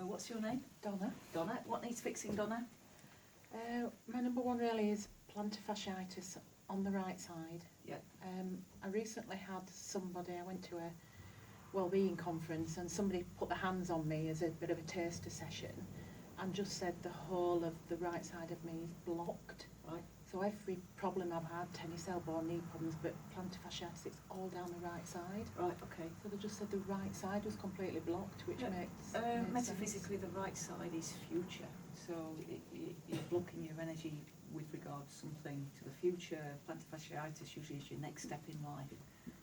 what's your name? Donna. Donna. What needs fixing, Donna? My number one really is plantar fasciitis on the right side. Yeah. I recently had I went to a wellbeing conference and somebody put their hands on me as a bit of a taster session and just said the whole of the right side of me is blocked. Right. So every problem I've had, tennis elbow, knee problems, but plantar fasciitis, it's all down the right side. Right, okay. So they just said the right side was completely blocked, which makes Metaphysically, sense. the right side is future. So you're blocking your energy with regard to something to the future. Plantar fasciitis usually is your next step in life.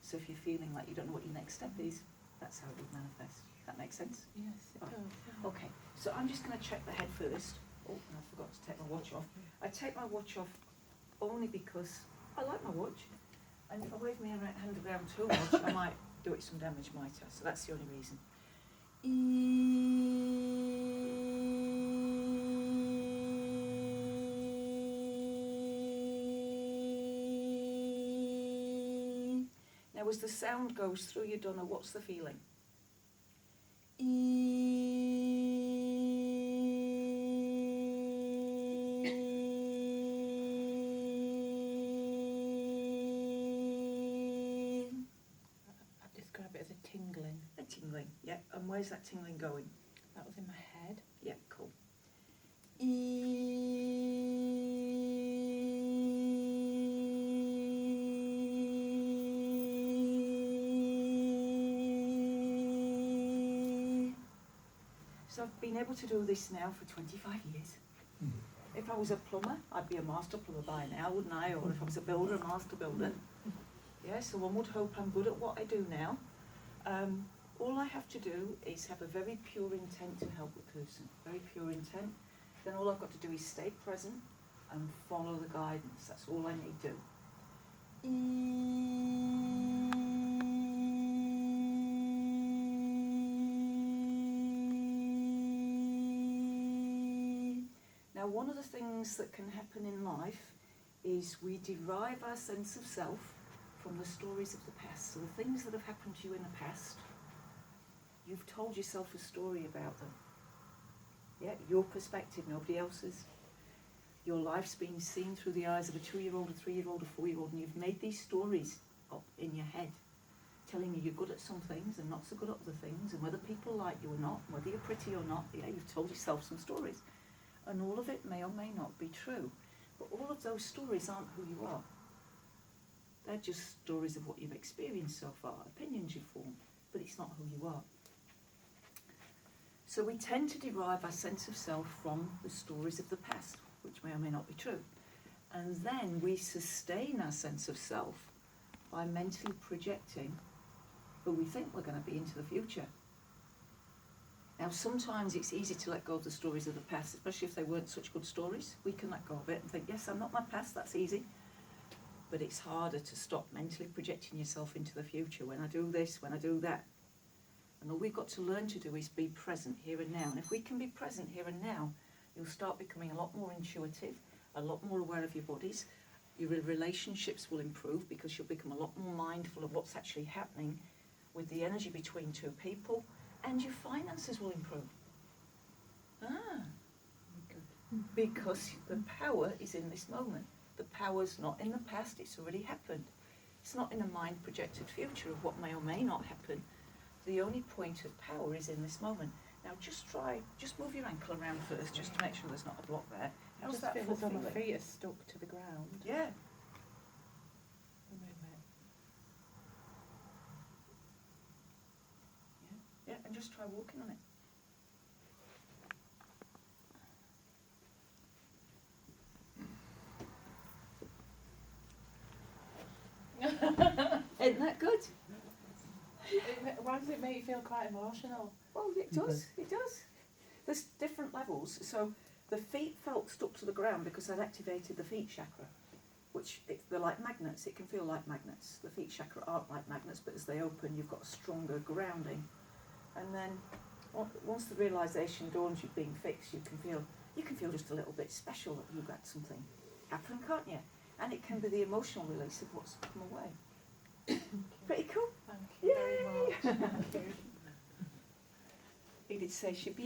So if you're feeling like you don't know what your next step is, that's how it would manifest. That makes sense? Yes, it Right. does. Yeah. Okay, so I'm just going to check the head first. Oh, and I forgot to take my watch off. I take my watch off only because I like my watch. And if I wave my hand around too much, I might do it some damage, might I? So that's the only reason. Now as the sound goes through you, Donna, what's the feeling? I'd describe it as a tingling. A tingling, yeah. And where's that tingling going? That was in my head. Yeah, cool. So I've been able to do this now for 25 years. If I was a plumber, I'd be a master plumber by now, wouldn't I? Or if I was a builder, a master builder. Yeah, so one would hope I'm good at what I do now. All I have to do is have a very pure intent to help the person, very pure intent. Then all I've got to do is stay present and follow the guidance. That's all I need to do. Now, one of the things that can happen in life is we derive our sense of self from the stories of the past. So the things that have happened to you in the past, you've told yourself a story about them. Yeah, your perspective, nobody else's. Your life's been seen through the eyes of a 2-year-old, a 3-year-old, a 4-year-old, and you've made these stories up in your head, telling you you're good at some things and not so good at other things, and whether people like you or not, whether you're pretty or not. Yeah, you've told yourself some stories. And all of it may or may not be true. But all of those stories aren't who you are. They're just stories of what you've experienced so far, opinions you've formed, but it's not who you are. So we tend to derive our sense of self from the stories of the past, which may or may not be true. And then we sustain our sense of self by mentally projecting who we think we're going to be into the future. Now, sometimes it's easy to let go of the stories of the past, especially if they weren't such good stories. We can let go of it and think, yes, I'm not my past, that's easy. But it's harder to stop mentally projecting yourself into the future. When I do this, when I do that. And all we've got to learn to do is be present here and now. And if we can be present here and now, you'll start becoming a lot more intuitive, a lot more aware of your bodies. Your relationships will improve because you'll become a lot more mindful of what's actually happening with the energy between two people. And your finances will improve. Because the power is in this moment. The power's not in the past, it's already happened. It's not in a mind-projected future of what may or may not happen. The only point of power is in this moment. Now just move your ankle around first, just to make sure there's not a block there. How's that feels feel? my feet are stuck to the ground. Yeah. Yeah, and just try walking on it. Isn't that good? Why does it make you feel quite emotional? Well, it does, it does. There's different levels. So the feet felt stuck to the ground because I'd activated the feet chakra, which they're like magnets. It can feel like magnets. The feet chakra aren't like magnets, but as they open, you've got a stronger grounding. And then once the realisation dawns you've been fixed, you can feel just a little bit special that you've got something happen, can't you? And it can be the emotional release of what's come away. Pretty cool. Thank you very much. He did say she'd be